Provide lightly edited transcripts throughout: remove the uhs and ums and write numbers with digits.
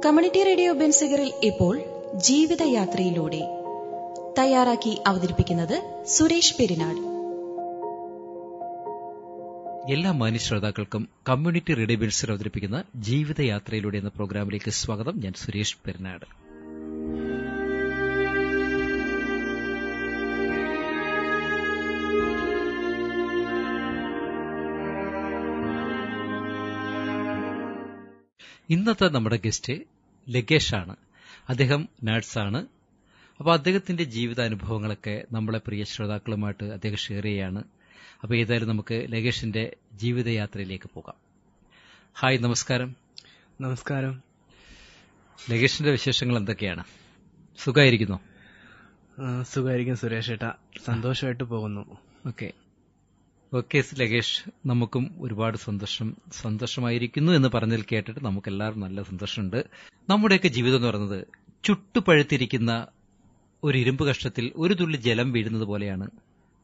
Community radio ബെൻസിഗറിൽ ഇപ്പോൾ ജീവിതയാത്രയിലൂടെ തയ്യാറാക്കി അവതരിപ്പിക്കുന്നത് സുരേഷ് പെരിനാട്. എല്ലാ മാന്യ ശ്രോതാക്കൾക്കും കമ്മ്യൂണിറ്റി റേഡിയോ ബെൻസിഗർ അവതരിപ്പിക്കുന്ന ജീവിതയാത്രയിലൂടെ എന്ന പ്രോഗ്രാമിലേക്ക് സ്വാഗതം. ഞാൻ സുരേഷ് പെരിനാട്. ഇന്നത്തെ നമ്മുടെ ഗസ്റ്റ് ലഗേഷാണ്. അദ്ദേഹം നഴ്സാണ്. അപ്പോൾ അദ്ദേഹത്തിന്റെ ജീവിതാനുഭവങ്ങളൊക്കെ നമ്മളെ പ്രിയ ശ്രോതാക്കളുമായിട്ട് അദ്ദേഹം ഷെയർ ചെയ്യാണ്. അപ്പോൾ ഏതായാലും നമുക്ക് ലഗേഷിന്റെ ജീവിതയാത്രയിലേക്ക് പോകാം. ഹായ്, നമസ്കാരം. നമസ്കാരം. ലഗേഷിന്റെ വിശേഷങ്ങൾ എന്തൊക്കെയാണ്? സുഖമായിരിക്കുന്നോ? സുഖമായിരിക്കും സുരേഷ് ഏട്ടാ, സന്തോഷമായിട്ട് പോകുന്നു. ഓക്കെ ലഗേഷ്, നമുക്കും ഒരുപാട് സന്തോഷമായിരിക്കുന്നു എന്ന് പറഞ്ഞതിൽ കേട്ടിട്ട് നമുക്കെല്ലാവരും നല്ല സന്തോഷമുണ്ട്. നമ്മുടെയൊക്കെ ജീവിതം എന്ന് പറയുന്നത് ചുട്ടുപഴുത്തിരിക്കുന്ന ഒരു ഇരുമ്പ് കഷ്ണത്തിൽ ഒരു തുള്ളി ജലം വീഴുന്നത് പോലെയാണ്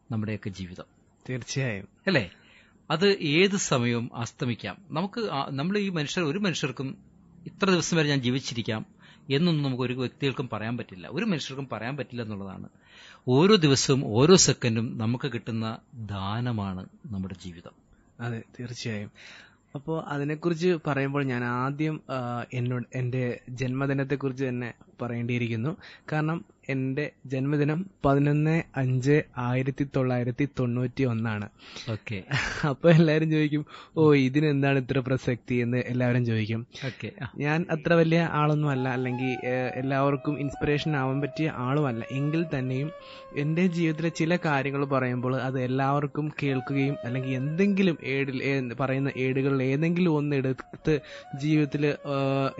നമ്മുടെയൊക്കെ ജീവിതം. തീർച്ചയായും അല്ലേ? അത് ഏത് സമയവും അസ്തമിക്കാം. നമ്മൾ ഈ ഒരു മനുഷ്യർക്കും ഇത്ര ദിവസം വരെ ഞാൻ ജീവിച്ചിരിക്കാം എന്നൊന്നും നമുക്ക് ഒരു വ്യക്തികൾക്കും പറയാൻ പറ്റില്ല, ഒരു മനുഷ്യർക്കും പറയാൻ പറ്റില്ല എന്നുള്ളതാണ്. ഓരോ ദിവസവും ഓരോ സെക്കൻഡും നമുക്ക് കിട്ടുന്ന ദാനമാണ് നമ്മുടെ ജീവിതം. അതെ, തീർച്ചയായും. അപ്പോൾ അതിനെക്കുറിച്ച് പറയുമ്പോൾ ഞാൻ ആദ്യം എൻ്റെ ജന്മദിനത്തെക്കുറിച്ച് തന്നെ പറയേണ്ടിയിരിക്കുന്നു. കാരണം എൻ്റെ ജന്മദിനം 11/5/1991. ഓക്കെ. അപ്പോൾ എല്ലാവരും ചോദിക്കും, ഇതിനെന്താണ് ഇത്ര പ്രസക്തി എന്ന് എല്ലാവരും ചോദിക്കും. ഞാൻ അത്ര വലിയ ആളൊന്നും അല്ല, അല്ലെങ്കിൽ എല്ലാവർക്കും ഇൻസ്പിറേഷൻ ആവാൻ പറ്റിയ ആളുമല്ല. എങ്കിൽ തന്നെയും എൻ്റെ ജീവിതത്തിലെ ചില കാര്യങ്ങൾ പറയുമ്പോൾ അത് എല്ലാവർക്കും കേൾക്കുകയും അല്ലെങ്കിൽ എന്തെങ്കിലും പറയുന്ന ഏടുകളിൽ ഏതെങ്കിലും ഒന്ന് എടുത്ത് ജീവിതത്തിൽ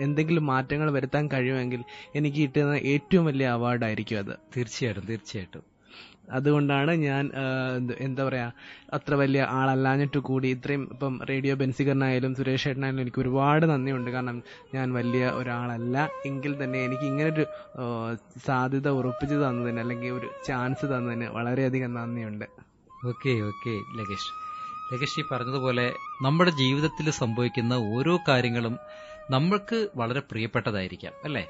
എന്തെങ്കിലും മാറ്റങ്ങൾ വരുത്താൻ കഴിയുമെങ്കിൽ എനിക്ക് കിട്ടുന്ന ഏറ്റവും വലിയ അവാർഡായിരിക്കും അത്. തീർച്ചയായിട്ടും. അതുകൊണ്ടാണ് ഞാൻ എന്താ പറയാ, അത്ര വലിയ ആളല്ലാഞ്ഞിട്ട് കൂടി ഇത്രയും ഇപ്പം റേഡിയോ ബെൻസിഗറിനായാലും സുരേഷ് ഏട്ടനായാലും എനിക്ക് ഒരുപാട് നന്ദിയുണ്ട്. കാരണം ഞാൻ വലിയ ഒരാളല്ല എങ്കിൽ തന്നെ എനിക്ക് ഇങ്ങനൊരു സാധ്യത ഉറപ്പിച്ചു തന്നതിന് അല്ലെങ്കിൽ ഒരു ചാൻസ് തന്നതിന് വളരെയധികം നന്ദിയുണ്ട്. ഓക്കെ ലഗേഷ്, ഈ പറഞ്ഞതുപോലെ നമ്മുടെ ജീവിതത്തിൽ സംഭവിക്കുന്ന ഓരോ കാര്യങ്ങളും നമ്മൾക്ക് വളരെ പ്രിയപ്പെട്ടതായിരിക്കാം, അല്ലേ?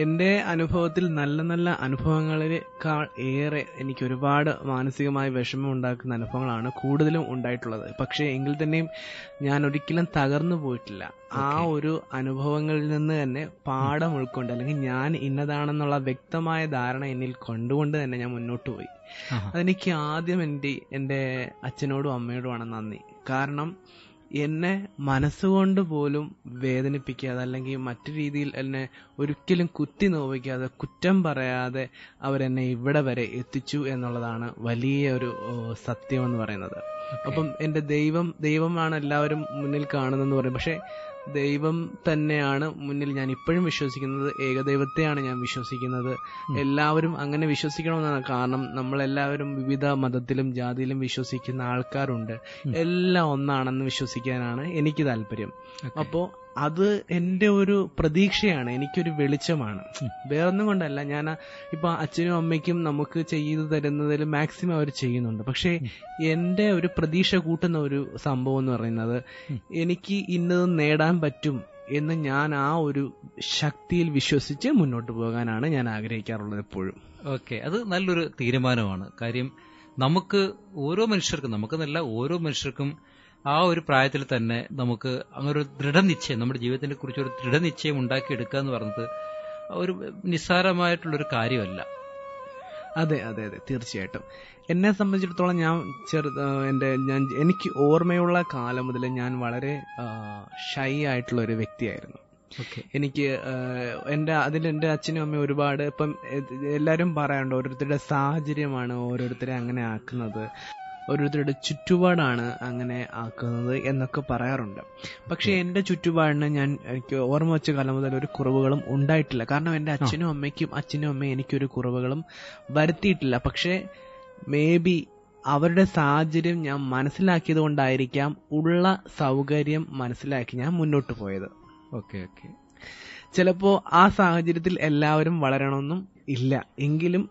എൻ്റെ അനുഭവത്തിൽ നല്ല നല്ല അനുഭവങ്ങളേക്കാൾ ഏറെ എനിക്ക് ഒരുപാട് മാനസികമായി വിഷമം ഉണ്ടാക്കുന്ന അനുഭവങ്ങളാണ് കൂടുതലും ഉണ്ടായിട്ടുള്ളത്. പക്ഷേ എങ്കിൽ തന്നെയും ഞാൻ ഒരിക്കലും തകർന്നു പോയിട്ടില്ല. ആ ഒരു അനുഭവങ്ങളിൽ നിന്ന് തന്നെ പാഠം ഉൾക്കൊണ്ട് അല്ലെങ്കിൽ ഞാൻ ഇന്നതാണെന്നുള്ള വ്യക്തമായ ധാരണ എന്നിൽ കൊണ്ടുകൊണ്ട് തന്നെ ഞാൻ മുന്നോട്ട് പോയി. അതെനിക്ക് ആദ്യം എൻ്റെ അച്ഛനോടും അമ്മയോടുമാണ് നന്ദി. കാരണം എന്നെ മനസ്സുകൊണ്ട് പോലും വേദനിപ്പിക്കാതെ അല്ലെങ്കിൽ മറ്റു രീതിയിൽ എന്നെ ഒരിക്കലും കുത്തി നോവിക്കാതെ കുറ്റം പറയാതെ അവരെന്നെ ഇവിടെ വരെ എത്തിച്ചു എന്നുള്ളതാണ് വലിയ ഒരു സത്യമെന്ന് പറയുന്നത്. അപ്പം എൻ്റെ ദൈവമാണ് എല്ലാവരും മുന്നിൽ കാണുന്നതെന്ന് പറയും. പക്ഷെ ദൈവം തന്നെയാണ് മുന്നിൽ. ഞാൻ ഇപ്പോഴും വിശ്വസിക്കുന്നത് ഏകദൈവത്തെയാണ് ഞാൻ വിശ്വസിക്കുന്നത്. എല്ലാവരും അങ്ങനെ വിശ്വസിക്കണമെന്നാണ്. കാരണം നമ്മളെല്ലാവരും വിവിധ മതത്തിലും ജാതിയിലും വിശ്വസിക്കുന്ന ആൾക്കാരുണ്ട്. എല്ലാം ഒന്നാണെന്ന് വിശ്വസിക്കാനാണ് എനിക്ക് താല്പര്യം. അപ്പോ അത് എൻ്റെ ഒരു പ്രതീക്ഷയാണ്, എനിക്കൊരു വെളിച്ചമാണ്. വേറൊന്നും കൊണ്ടല്ല. ഞാൻ ഇപ്പൊ അച്ഛനും അമ്മയ്ക്കും നമുക്ക് ചെയ്തു തരുന്നതിൽ മാക്സിമം അവർ ചെയ്യുന്നുണ്ട്. പക്ഷെ എൻ്റെ ഒരു പ്രതീക്ഷ കൂട്ടുന്ന ഒരു സംഭവം എന്ന് പറയുന്നത് എനിക്ക് ഇന്നത് നേടാൻ പറ്റും എന്ന് ഞാൻ ആ ഒരു ശക്തിയിൽ വിശ്വസിച്ച് മുന്നോട്ട് പോകാനാണ് ഞാൻ ആഗ്രഹിക്കാറുള്ളത് എപ്പോഴും. ഓക്കെ, അത് നല്ലൊരു തീരുമാനമാണ്. കാര്യം നമുക്ക് ഓരോ മനുഷ്യർക്കും ആ ഒരു പ്രായത്തിൽ തന്നെ നമുക്ക് അങ്ങനൊരു ദൃഢനിശ്ചയം, നമ്മുടെ ജീവിതത്തിനെ കുറിച്ച് ഒരു ദൃഢനിശ്ചയം ഉണ്ടാക്കിയെടുക്കുക എന്ന് പറയുന്നത് ഒരു നിസ്സാരമായിട്ടുള്ളൊരു കാര്യമല്ല. അതെ, തീർച്ചയായിട്ടും. എന്നെ സംബന്ധിച്ചിടത്തോളം എനിക്ക് ഓർമ്മയുള്ള കാലം മുതൽ ഞാൻ വളരെ ഷൈ ആയിട്ടുള്ള ഒരു വ്യക്തിയായിരുന്നു. എനിക്ക് എൻ്റെ അച്ഛനും അമ്മയും ഒരുപാട് ഇപ്പം എല്ലാവരും പറയാറുണ്ട്, ഓരോരുത്തരുടെ സാഹചര്യമാണ് ഓരോരുത്തരെ അങ്ങനെ ആക്കുന്നത്, ഓരോരുത്തരുടെ ചുറ്റുപാടാണ് അങ്ങനെ ആക്കുന്നത് എന്നൊക്കെ പറയാറുണ്ട്. പക്ഷെ എൻ്റെ ചുറ്റുപാടിന് എനിക്ക് ഓർമ്മ വെച്ച കാലം മുതൽ ഒരു കുറവുകളും ഉണ്ടായിട്ടില്ല. കാരണം എൻ്റെ അച്ഛനും അമ്മയും എനിക്കൊരു കുറവുകളും വരുത്തിയിട്ടില്ല. പക്ഷെ മേ ബി അവരുടെ സാഹചര്യം ഞാൻ മനസ്സിലാക്കിയത് കൊണ്ടായിരിക്കാം ഉള്ള സൗകര്യം മനസ്സിലാക്കി ഞാൻ മുന്നോട്ട് പോയത്. ചിലപ്പോ ആ സാഹചര്യത്തിൽ എല്ലാവരും വളരണമെന്നും ഇല്ല. എങ്കിലും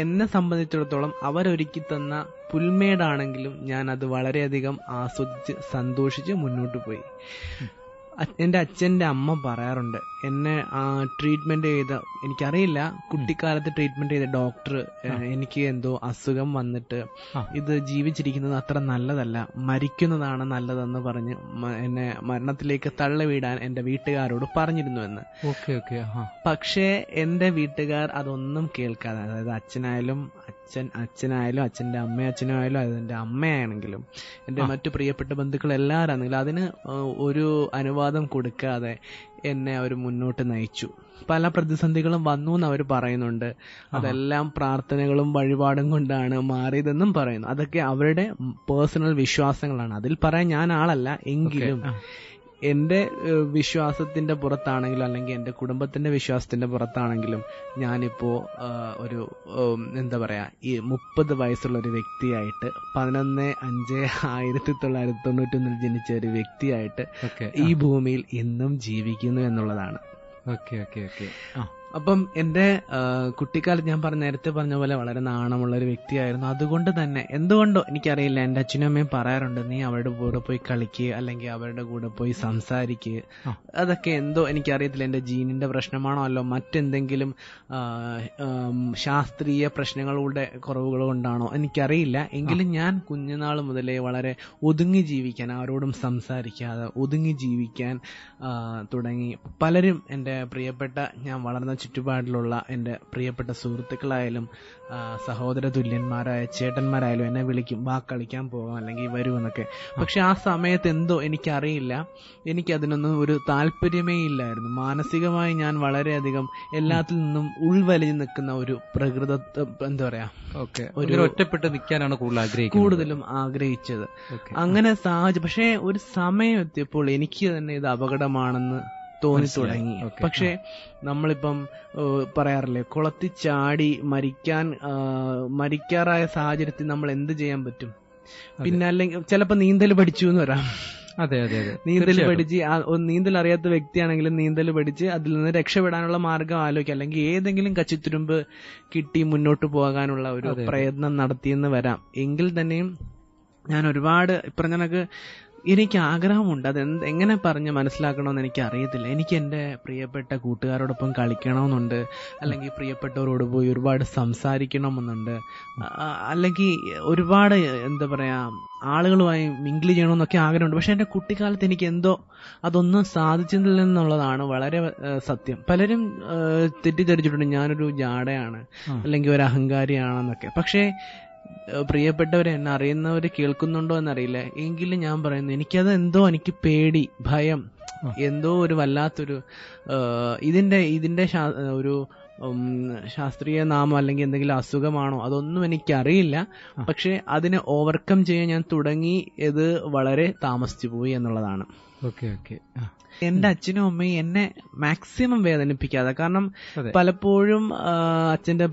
എന്നെ സംബന്ധിച്ചിടത്തോളം അവരൊരുക്കി തന്ന പുൽമേടാണെങ്കിലും ഞാൻ അത് വളരെയധികം ആസ്വദിച്ച് സന്തോഷിച്ച് മുന്നോട്ട് പോയി. എന്റെ അച്ഛന്റെ അമ്മ പറയാറുണ്ട്, എന്നെ ട്രീറ്റ്മെന്റ് ചെയ്ത, എനിക്കറിയില്ല കുട്ടിക്കാലത്ത് ട്രീറ്റ്മെന്റ് ചെയ്ത ഡോക്ടർ എനിക്ക് എന്തോ അസുഖം വന്നിട്ട് ഇത് ജീവിച്ചിരിക്കുന്നത് അത്ര നല്ലതല്ല, മരിക്കുന്നതാണ് നല്ലതെന്ന് പറഞ്ഞ് എന്നെ മരണത്തിലേക്ക് തള്ളിവിടാൻ എന്റെ വീട്ടുകാരോട് പറഞ്ഞിരുന്നു എന്ന്. പക്ഷേ എന്റെ വീട്ടുകാർ അതൊന്നും കേൾക്കാതെ, അതായത് അച്ഛനായാലും അച്ഛന്റെ അച്ഛനായാലും അതെന്റെ അമ്മയാണെങ്കിലും എന്റെ മറ്റു പ്രിയപ്പെട്ട ബന്ധുക്കൾ എല്ലാവരാണെങ്കിലും അതിന് ഒരു അനുവാദം കൊടുക്കാതെ എന്നെ അവർ മുന്നോട്ട് നയിച്ചു. പല പ്രതിസന്ധികളും വന്നു എന്ന് അവർ പറയുന്നുണ്ട്. അതെല്ലാം പ്രാർത്ഥനകളും വഴിപാടും കൊണ്ടാണ് മാറിയതെന്നും പറയുന്നു. അതൊക്കെ അവരുടെ പേഴ്സണൽ വിശ്വാസങ്ങളാണ്. അതിൽ പറയാൻ ഞാൻ ആളല്ല. എങ്കിലും എന്റെ വിശ്വാസത്തിന്റെ പുറത്താണെങ്കിലും അല്ലെങ്കിൽ എന്റെ കുടുംബത്തിന്റെ വിശ്വാസത്തിന്റെ പുറത്താണെങ്കിലും ഞാനിപ്പോ ഒരു എന്താ പറയാ, ഈ 30 വയസ്സുള്ള ഒരു വ്യക്തിയായിട്ട് 11/5/1991 ജനിച്ച ഒരു വ്യക്തിയായിട്ട് ഈ ഭൂമിയിൽ ഇന്നും ജീവിക്കുന്നു എന്നുള്ളതാണ്. അപ്പം എന്റെ കുട്ടിക്കാലത്ത് ഞാൻ നേരത്തെ പറഞ്ഞ പോലെ വളരെ നാണമുള്ള ഒരു വ്യക്തിയായിരുന്നു. അതുകൊണ്ട് തന്നെ എന്തുകൊണ്ടോ എനിക്കറിയില്ല, എന്റെ അച്ഛനും അമ്മയും പറയാറുണ്ട്, നീ അവരുടെ കൂടെ പോയി കളിക്കുക അല്ലെങ്കിൽ അവരുടെ കൂടെ പോയി സംസാരിക്കുക. അതൊക്കെ എന്തോ എനിക്കറിയത്തില്ല, എന്റെ ജീനിന്റെ പ്രശ്നമാണോ അല്ലോ മറ്റെന്തെങ്കിലും ശാസ്ത്രീയ പ്രശ്നങ്ങളുടെ കുറവുകൾ കൊണ്ടാണോ എനിക്കറിയില്ല. എങ്കിലും ഞാൻ കുഞ്ഞുനാൾ മുതലേ വളരെ ഒതുങ്ങി ജീവിക്കാൻ, ആരോടും സംസാരിക്കാതെ ഒതുങ്ങി ജീവിക്കാൻ തുടങ്ങി. പലരും എന്റെ പ്രിയപ്പെട്ട, ഞാൻ വളർന്ന ചുറ്റുപാടിലുള്ള എന്റെ പ്രിയപ്പെട്ട സുഹൃത്തുക്കളായാലും സഹോദര തുല്യന്മാരായ ചേട്ടന്മാരായാലും എന്നെ വിളിക്കും, വാ കളിക്കാൻ പോകാം അല്ലെങ്കിൽ വരുമെന്നൊക്കെ. പക്ഷെ ആ സമയത്ത് എന്തോ എനിക്കറിയില്ല, എനിക്കതിനൊന്നും ഒരു താല്പര്യമേ ഇല്ലായിരുന്നു. മാനസികമായി ഞാൻ വളരെയധികം എല്ലാത്തിൽ നിന്നും ഉൾവലിഞ്ഞു നിൽക്കുന്ന ഒരു പ്രകൃത, എന്താ പറയാ, ഒരു ഒറ്റപ്പെട്ട് നിൽക്കാനാണ് കൂടുതലും ആഗ്രഹിച്ചത്. അങ്ങനെ പക്ഷേ ഒരു സമയം എത്തിയപ്പോൾ എനിക്ക് തന്നെ ഇത് അപകടമാണെന്ന് തോന്നി തുടങ്ങി. പക്ഷെ നമ്മളിപ്പം പറയാറില്ലേ, കുളത്തിൽ ചാടി മരിക്കാറായ സാഹചര്യത്തിൽ നമ്മൾ എന്ത് ചെയ്യാൻ പറ്റും? പിന്നെ അല്ലെങ്കിൽ ചിലപ്പോ നീന്തൽ പഠിച്ചു എന്ന് വരാം. നീന്തൽ പഠിച്ച്, നീന്തൽ അറിയാത്ത വ്യക്തിയാണെങ്കിലും നീന്തൽ പഠിച്ച് അതിൽ നിന്ന് രക്ഷപ്പെടാനുള്ള മാർഗം ആലോചിക്കുക, അല്ലെങ്കിൽ ഏതെങ്കിലും കച്ചിത്തുരുമ്പ് കിട്ടി മുന്നോട്ട് പോകാനുള്ള ഒരു പ്രയത്നം നടത്തിയെന്ന് വരാം. എങ്കിൽ തന്നെയും ഞാൻ ഒരുപാട് പറഞ്ഞ എനിക്ക് ആഗ്രഹമുണ്ട്. അത് എങ്ങനെ പറഞ്ഞ് മനസ്സിലാക്കണമെന്ന് എനിക്ക് അറിയത്തില്ല. എനിക്ക് എന്റെ പ്രിയപ്പെട്ട കൂട്ടുകാരോടൊപ്പം കളിക്കണമെന്നുണ്ട്, അല്ലെങ്കിൽ പ്രിയപ്പെട്ടവരോട് പോയി ഒരുപാട് സംസാരിക്കണമെന്നുണ്ട്, അല്ലെങ്കിൽ ഒരുപാട് എന്താ പറയാ ആളുകളുമായി മിങ്കിൾ ചെയ്യണമെന്നൊക്കെ ആഗ്രഹമുണ്ട്. പക്ഷെ എന്റെ കുട്ടിക്കാലത്ത് എനിക്ക് എന്തോ അതൊന്നും സാധിച്ചില്ലെന്നുള്ളതാണ് വളരെ സത്യം. പലരും തെറ്റിദ്ധരിച്ചിട്ടുണ്ട് ഞാനൊരു ജാടയാണ് അല്ലെങ്കിൽ ഒരു അഹങ്കാരിയാണെന്നൊക്കെ. പക്ഷേ പ്രിയപ്പെട്ടവരെ, എന്നെ അറിയുന്നവര് കേൾക്കുന്നുണ്ടോ എന്നറിയില്ല, എങ്കിലും ഞാൻ പറയുന്നു, എനിക്കത് എന്തോ, എനിക്ക് പേടി, ഭയം, എന്തോ ഒരു വല്ലാത്തൊരു ഇതിന്റെ ഒരു ശാസ്ത്രീയ നാമം അല്ലെങ്കിൽ എന്തെങ്കിലും അസുഖമാണോ അതൊന്നും എനിക്കറിയില്ല. പക്ഷെ അതിനെ ഓവർകം ചെയ്യാൻ ഞാൻ തുടങ്ങിയത് വളരെ താമസിച്ചു പോയി എന്നുള്ളതാണ്. എന്റെ അച്ഛനും അമ്മയും എന്നെ മാക്സിമം വേദനിപ്പിക്കാതെ, കാരണം പലപ്പോഴും അച്ഛന്റെ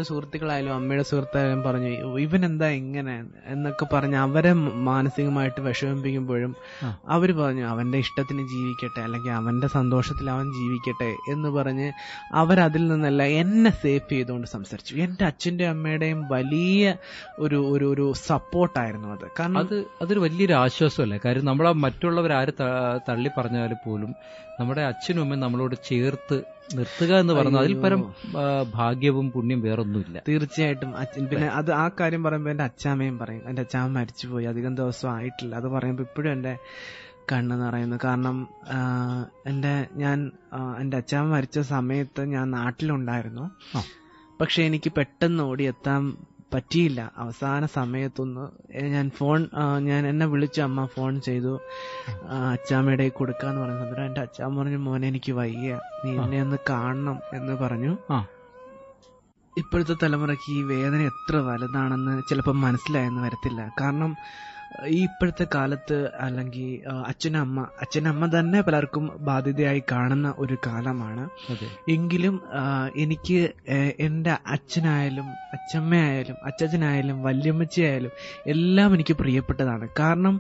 സുഹൃത്തുക്കളായാലും അമ്മയുടെ സുഹൃത്തായാലും പറഞ്ഞു, ഇവൻ എന്താ ഇങ്ങനെ എന്നൊക്കെ പറഞ്ഞ് അവരെ മാനസികമായിട്ട് വിഷമിപ്പിക്കുമ്പോഴും അവര് പറഞ്ഞു അവന്റെ ഇഷ്ടത്തിന് ജീവിക്കട്ടെ അല്ലെങ്കിൽ അവന്റെ സന്തോഷത്തിൽ അവൻ ജീവിക്കട്ടെ എന്ന് പറഞ്ഞ് അവരതിൽ നിന്നല്ല എന്നെ സേഫ് ചെയ്തുകൊണ്ട് സംസാരിച്ചു. എന്റെ അച്ഛന്റെ അമ്മയുടെയും വലിയ ഒരു സപ്പോർട്ടായിരുന്നു അത്. കാരണം അതൊരു വലിയൊരു ആശ്വാസമല്ലേ. കാര്യം നമ്മളെ മറ്റുള്ളവരാര് തള്ളി പറഞ്ഞാലും പോലും നമ്മുടെ അച്ഛനും അമ്മയും നമ്മളോട് ചേർത്ത് നിർത്തുക എന്ന് പറഞ്ഞാൽ അതിൽ പരം ഭാഗ്യവും പുണ്യം വേറൊന്നുമില്ല. തീർച്ചയായിട്ടും. പിന്നെ അത് ആ കാര്യം പറയുമ്പോൾ എന്റെ അച്ഛാമ്മയും പറയും, എന്റെ അച്ഛാമ്മ മരിച്ചുപോയി, അധികം ദിവസം ആയിട്ടില്ല. അത് പറയുമ്പോൾ ഇപ്പോഴും എന്റെ കണ്ണ് നിറയുന്നു. കാരണം എന്റെ അച്ഛാമ്മ മരിച്ച സമയത്ത് ഞാൻ നാട്ടിലുണ്ടായിരുന്നു. പക്ഷെ എനിക്ക് പെട്ടെന്ന് ഓടിയെത്താൻ പറ്റിയില്ല. അവസാന സമയത്തൊന്ന് ഞാൻ എന്നെ വിളിച്ചു, അമ്മ ഫോൺ ചെയ്തു, അച്ചാമ്മയുടെ കൊടുക്കാന്ന് പറഞ്ഞ സമയത്ത് എന്റെ അച്ചാമ്മ പറഞ്ഞു, മോനെ എനിക്ക് വയ്യ, നീ എന്നെ ഒന്ന് കാണണം എന്ന് പറഞ്ഞു. ഇപ്പോഴത്തെ തലമുറയ്ക്ക് ഈ വേദന എത്ര വലുതാണെന്ന് ചിലപ്പോൾ മനസ്സിലായെന്ന് വരത്തില്ല. കാരണം ഈ ഇപ്പോഴത്തെ കാലത്ത് അല്ലെങ്കിൽ അച്ഛനമ്മ തന്നെ പലർക്കും ബാധ്യതയായി കാണുന്ന ഒരു കാലമാണ്. എങ്കിലും എനിക്ക് എന്റെ അച്ഛനായാലും അച്ഛമ്മയായാലും അച്ഛനായാലും വല്യമ്മച്ചിയായാലും എല്ലാം എനിക്ക് പ്രിയപ്പെട്ടതാണ്. കാരണം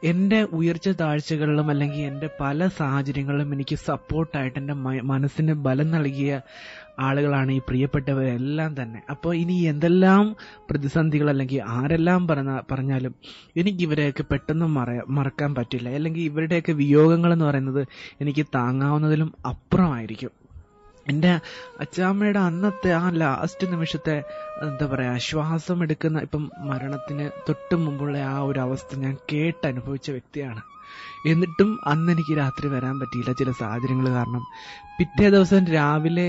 എന്റെ ഉയർച്ച താഴ്ചകളിലും അല്ലെങ്കിൽ എന്റെ പല സാഹചര്യങ്ങളിലും എനിക്ക് സപ്പോർട്ടായിട്ട് എന്റെ മനസ്സിന് ബലം നൽകിയ ആളുകളാണ് ഈ പ്രിയപ്പെട്ടവരെല്ലാം തന്നെ. അപ്പോൾ ഇനി എന്തെല്ലാം പ്രതിസന്ധികൾ അല്ലെങ്കിൽ ആരെല്ലാം പറഞ്ഞാലും എനിക്ക് ഇവരെയൊക്കെ പെട്ടെന്ന് മറക്കാൻ പറ്റില്ല. അല്ലെങ്കിൽ ഇവരുടെയൊക്കെ വിയോഗങ്ങൾ എന്ന് പറയുന്നത് എനിക്ക് താങ്ങാവുന്നതിലും അപ്പുറമായിരിക്കും. എന്റെ അച്ചാമ്മയുടെ അന്നത്തെ ആ ലാസ്റ്റ് നിമിഷത്തെ എന്താ പറയാ ശ്വാസം എടുക്കുന്ന ഇപ്പം മരണത്തിന് തൊട്ട് മുമ്പുള്ള ആ ഒരു അവസ്ഥ ഞാൻ കേട്ടനുഭവിച്ച വ്യക്തിയാണ്. എന്നിട്ടും അന്ന് എനിക്ക് രാത്രി വരാൻ പറ്റിയില്ല, ചില സാഹചര്യങ്ങൾ കാരണം. പിറ്റേ ദിവസം രാവിലെ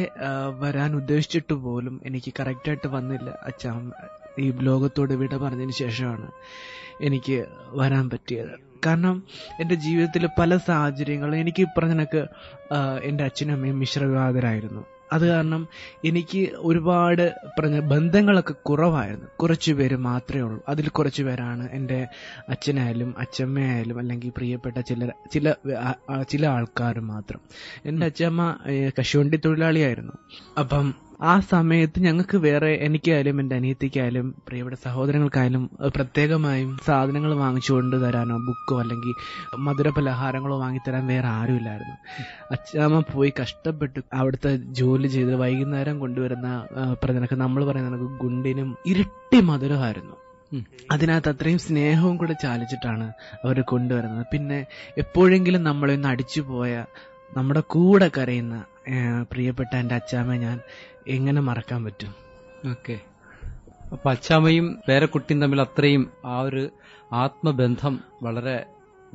വരാൻ ഉദ്ദേശിച്ചിട്ട് പോലും എനിക്ക് കറക്റ്റായിട്ട് വന്നില്ല. അച്ചാമ്മ ഈ ലോകത്തോട് വിട പറഞ്ഞതിന് ശേഷമാണ് എനിക്ക് വരാൻ പറ്റിയത്. കാരണം എന്റെ ജീവിതത്തിലെ പല സാഹചര്യങ്ങളും എനിക്ക് പറഞ്ഞ കണക്ക് എന്റെ അച്ഛനും അമ്മയും മിശ്രവിവാഹിതരായിരുന്നു. അത് കാരണം എനിക്ക് ഒരുപാട് ബന്ധങ്ങളൊക്കെ കുറവായിരുന്നു. കുറച്ചു പേര് മാത്രമേ ഉള്ളൂ. അതിൽ കുറച്ചു പേരാണ് എൻ്റെ അച്ഛനായാലും അച്ഛമ്മയായാലും അല്ലെങ്കിൽ പ്രിയപ്പെട്ട ചില ആൾക്കാർ മാത്രം. എൻ്റെ അച്ഛമ്മ കശുവണ്ടി തൊഴിലാളിയായിരുന്നു. അപ്പം ആ സമയത്ത് ഞങ്ങൾക്ക് വേറെ എനിക്കായാലും എൻ്റെ അനിയത്തിക്കായാലും പ്രിയപ്പെട്ട സഹോദരങ്ങൾക്കായാലും പ്രത്യേകമായും സാധനങ്ങൾ വാങ്ങിച്ചുകൊണ്ട് തരാനോ ബുക്കോ അല്ലെങ്കിൽ മധുര പലഹാരങ്ങളോ വാങ്ങിത്തരാൻ വേറെ ആരുമില്ലായിരുന്നു. അച്ഛമ്മ പോയി കഷ്ടപ്പെട്ട് അവിടുത്തെ ജോലി ചെയ്ത് വൈകുന്നേരം കൊണ്ടുവരുന്ന പറഞ്ഞ നമ്മൾ പറയുന്ന ഗുണ്ടിനും ഇരട്ടി മധുരമായിരുന്നു. അതിനകത്ത് അത്രയും സ്നേഹവും കൂടെ ചാലിച്ചിട്ടാണ് അവർ കൊണ്ടുവരുന്നത്. പിന്നെ എപ്പോഴെങ്കിലും നമ്മളൊന്ന് അടിച്ചു പോയ നമ്മുടെ കൂടെ കരയുന്ന പ്രിയപ്പെട്ട എൻ്റെ അച്ചാമ്മ ഞാൻ എങ്ങനെ മറക്കാൻ പറ്റും? ഓക്കെ. അപ്പൊ അച്ചാമ്മയും പേരക്കുട്ടിയും തമ്മിൽ അത്രയും ആ ഒരു ആത്മബന്ധം വളരെ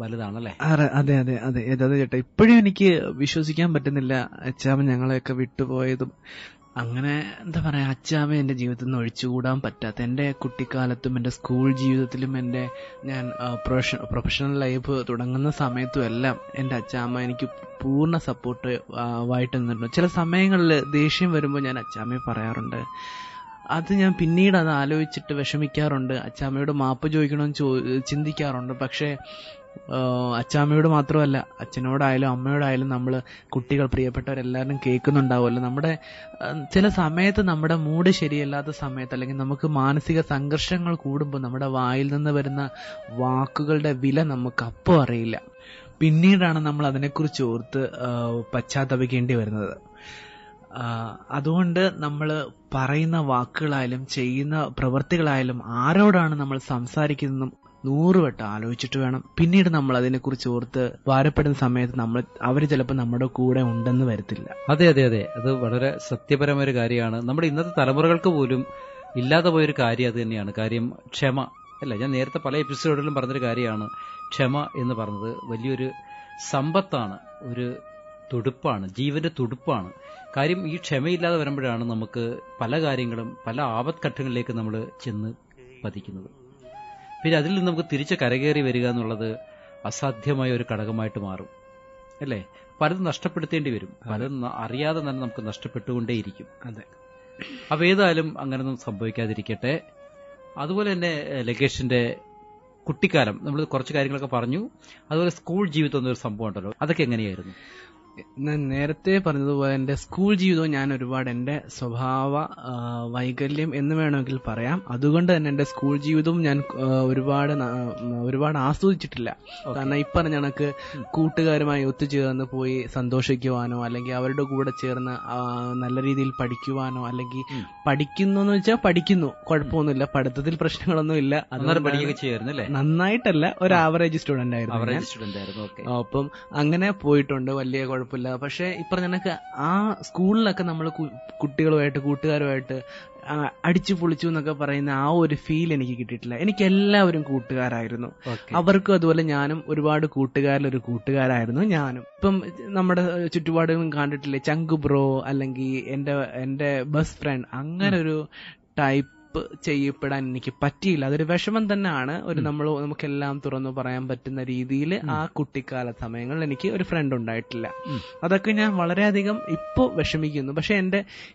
വലുതാണല്ലേ? അതെ അതെ അതെ അതെ ചേട്ടാ. ഇപ്പോഴും എനിക്ക് വിശ്വസിക്കാൻ പറ്റുന്നില്ല അച്ചാമ്മ ഞങ്ങളെയൊക്കെ വിട്ടുപോയതും. അങ്ങനെ എന്താ പറയാ, അച്ചാമ്മ എന്റെ ജീവിതത്തിൽ നിന്ന് ഒഴിച്ചുകൂടാൻ പറ്റാത്ത, എന്റെ കുട്ടിക്കാലത്തും എന്റെ സ്കൂൾ ജീവിതത്തിലും ഞാൻ പ്രൊഫഷണൽ ലൈഫ് തുടങ്ങുന്ന സമയത്തും എല്ലാം എന്റെ അച്ചാമ്മ എനിക്ക് പൂർണ്ണ സപ്പോർട്ട് ആയിട്ട് നിന്നിട്ടുണ്ട്. ചില സമയങ്ങളിൽ ദേഷ്യം വരുമ്പോൾ ഞാൻ അച്ചാമ്മയെ പറയാറുണ്ട്. അത് ഞാൻ പിന്നീട് അത് ആലോചിച്ചിട്ട് വിഷമിക്കാറുണ്ട്. അച്ചാമ്മയോട് മാപ്പ് ചോദിക്കണമെന്ന് ചിന്തിക്കാറുണ്ട്. പക്ഷേ അച്ചാമ്മയോട് മാത്രമല്ല, അച്ഛനോടായാലും അമ്മയോടായാലും നമ്മൾ കുട്ടികൾ പ്രിയപ്പെട്ടവരെല്ലാവരും കേൾക്കുന്നുണ്ടാവുമല്ലോ. നമ്മുടെ ചില സമയത്ത് നമ്മുടെ മൂഡ് ശരിയല്ലാത്ത സമയത്ത് അല്ലെങ്കിൽ നമുക്ക് മാനസിക സംഘർഷങ്ങൾ കൂടുമ്പോൾ നമ്മുടെ വായിൽ നിന്ന് വരുന്ന വാക്കുകളുടെ വില നമുക്ക് അപ്പോൾ അറിയില്ല. പിന്നീടാണ് നമ്മൾ അതിനെക്കുറിച്ച് ഓർത്ത് പശ്ചാത്തപിക്കേണ്ടി വരുന്നത്. അതുകൊണ്ട് നമ്മൾ പറയുന്ന വാക്കുകളായാലും ചെയ്യുന്ന പ്രവൃത്തികളായാലും ആരോടാണ് നമ്മൾ സംസാരിക്കുന്നതെന്നും 100 വട്ടം ആലോചിച്ചിട്ട് വേണം. പിന്നീട് നമ്മൾ അതിനെക്കുറിച്ച് ഓർത്ത് ഭാരപ്പെടുന്ന സമയത്ത് അവർ ചിലപ്പോൾ നമ്മുടെ കൂടെ ഉണ്ടെന്ന് വരത്തില്ല. അതെ അതെ അതെ, അത് വളരെ സത്യപരമായ ഒരു കാര്യമാണ്. നമ്മുടെ ഇന്നത്തെ തലമുറകൾക്ക് പോലും ഇല്ലാതെ പോയൊരു കാര്യം അത് തന്നെയാണ്. കാര്യം ക്ഷമ അല്ല. ഞാൻ നേരത്തെ പല എപ്പിസോഡിലും പറഞ്ഞൊരു കാര്യമാണ്. ക്ഷമ എന്ന് പറഞ്ഞത് വലിയൊരു സമ്പത്താണ്, ഒരു തുടുപ്പാണ്, ജീവന്റെ തുടുപ്പാണ്. കാര്യം ഈ ക്ഷമയില്ലാതെ വരുമ്പോഴാണ് നമുക്ക് പല കാര്യങ്ങളും പല ആപത്ഘട്ടങ്ങളിലേക്ക് നമ്മൾ ചെന്ന് പതിക്കുന്നത്. പിന്നെ അതിൽ നിന്ന് നമുക്ക് തിരിച്ച് കരകയറി വരിക എന്നുള്ളത് അസാധ്യമായ ഒരു ഘടകമായിട്ട് മാറും അല്ലേ? പലതും നഷ്ടപ്പെടുത്തേണ്ടി വരും. പലതും അറിയാതെ തന്നെ നമുക്ക് നഷ്ടപ്പെട്ടുകൊണ്ടേയിരിക്കും. അതെ. അപ്പൊ ഏതായാലും അങ്ങനൊന്നും സംഭവിക്കാതിരിക്കട്ടെ. അതുപോലെ തന്നെ ലഗേഷിന്റെ കുട്ടിക്കാലം നമ്മൾ കുറച്ച് കാര്യങ്ങളൊക്കെ പറഞ്ഞു. അതുപോലെ സ്കൂൾ ജീവിതം എന്നൊരു സംഭവം ഉണ്ടല്ലോ, അതൊക്കെ എങ്ങനെയായിരുന്നു? ഞാൻ നേരത്തെ പറഞ്ഞതുപോലെ എൻ്റെ സ്കൂൾ ജീവിതവും ഞാൻ ഒരുപാട് എൻ്റെ സ്വഭാവ വൈകല്യം എന്ന് വേണമെങ്കിൽ പറയാം. അതുകൊണ്ട് തന്നെ എൻ്റെ സ്കൂൾ ജീവിതവും ഞാൻ ഒരുപാട് ആസ്വദിച്ചിട്ടില്ല. കാരണം ഈ പറഞ്ഞ കണക്ക് കൂട്ടുകാരുമായി ഒത്തുചേർന്ന് പോയി സന്തോഷിക്കുവാനോ അല്ലെങ്കിൽ അവരുടെ കൂടെ ചേർന്ന് നല്ല രീതിയിൽ പഠിക്കുവാനോ, അല്ലെങ്കിൽ പഠിക്കുന്നു എന്ന് വെച്ചാൽ പഠിക്കുന്നു, കുഴപ്പമൊന്നുമില്ല, പഠിത്തത്തിൽ പ്രശ്നങ്ങളൊന്നും ഇല്ല, നന്നായിട്ടല്ല, ഒരു ആവറേജ് സ്റ്റുഡന്റ് ആയിരുന്നു. അപ്പം അങ്ങനെ പോയിട്ടുണ്ട്, വലിയ കുഴപ്പമില്ല. പക്ഷെ ഇപ്പറഞ്ഞ കണക്ക് ആ സ്കൂളിലൊക്കെ നമ്മൾ കൂട്ടുകാരുമായിട്ട് അടിച്ചു പൊളിച്ചു എന്നൊക്കെ പറയുന്ന ആ ഒരു ഫീൽ എനിക്ക് കിട്ടിയിട്ടില്ല. എനിക്ക് എല്ലാവരും കൂട്ടുകാരായിരുന്നു. അവർക്കും അതുപോലെ ഞാനും ഒരുപാട് കൂട്ടുകാരിലൊരു കൂട്ടുകാരായിരുന്നു ഞാനും. ഇപ്പം നമ്മുടെ ചുറ്റുപാടും കണ്ടിട്ടില്ലേ, ചങ്കു ബ്രോ അല്ലെങ്കിൽ എന്റെ ബെസ്റ്റ് ഫ്രണ്ട്, അങ്ങനെ ഒരു ടൈപ്പ് ചെയ്യപ്പെടാൻ എനിക്ക് പറ്റിയില്ല. അതൊരു വിഷമം തന്നെയാണ്. നമുക്കെല്ലാം തുറന്നു പറയാൻ പറ്റുന്ന രീതിയിൽ ആ കുട്ടിക്കാല സമയങ്ങളിൽ എനിക്ക് ഒരു ഫ്രണ്ട് ഉണ്ടായിട്ടില്ല. അതൊക്കെ ഞാൻ വളരെയധികം ഇപ്പോ വിഷമിക്കുന്നു. പക്ഷെ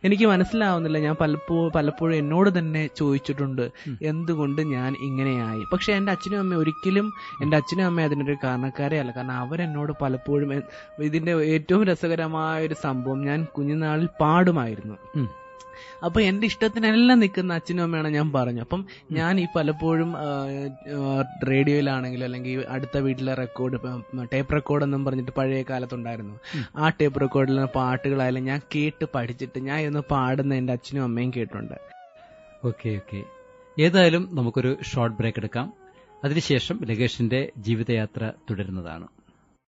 എനിക്ക് മനസ്സിലാവുന്നില്ല. ഞാൻ പലപ്പോഴും എന്നോട് തന്നെ ചോദിച്ചിട്ടുണ്ട് എന്തുകൊണ്ട് ഞാൻ ഇങ്ങനെയായി. പക്ഷെ എന്റെ അച്ഛനും അമ്മയും അതിനൊരു കാരണക്കാരേ അല്ല. കാരണം അവരെന്നോട് പലപ്പോഴും ഇതിന്റെ ഏറ്റവും രസകരമായ ഒരു സംഭവം, ഞാൻ കുഞ്ഞുനാളിൽ പാടുമായിരുന്നു. അപ്പൊ എന്റെ ഇഷ്ടത്തിനെല്ലാം നിൽക്കുന്ന അച്ഛനും അമ്മയാണ് ഞാൻ പറഞ്ഞു. അപ്പം ഞാൻ ഈ പലപ്പോഴും റേഡിയോയിലാണെങ്കിലും അല്ലെങ്കിൽ അടുത്ത വീട്ടിലെ റെക്കോർഡ്, ടേപ്പ് റെക്കോർഡ് എന്നും പറഞ്ഞിട്ട് പഴയ കാലത്തുണ്ടായിരുന്നു. ആ ടേപ്പ് റെക്കോർഡിലെ പാട്ടുകളായാലും ഞാൻ കേട്ട് പഠിച്ചിട്ട് ഞാൻ ഇന്ന് പാടുന്ന എന്റെ അച്ഛനും അമ്മയും കേട്ടുണ്ട്. ഓക്കെ. ഏതായാലും നമുക്കൊരു ഷോർട്ട് ബ്രേക്ക് എടുക്കാം. അതിനുശേഷം ലഗേഷിന്റെ ജീവിതയാത്ര തുടരുന്നതാണ്.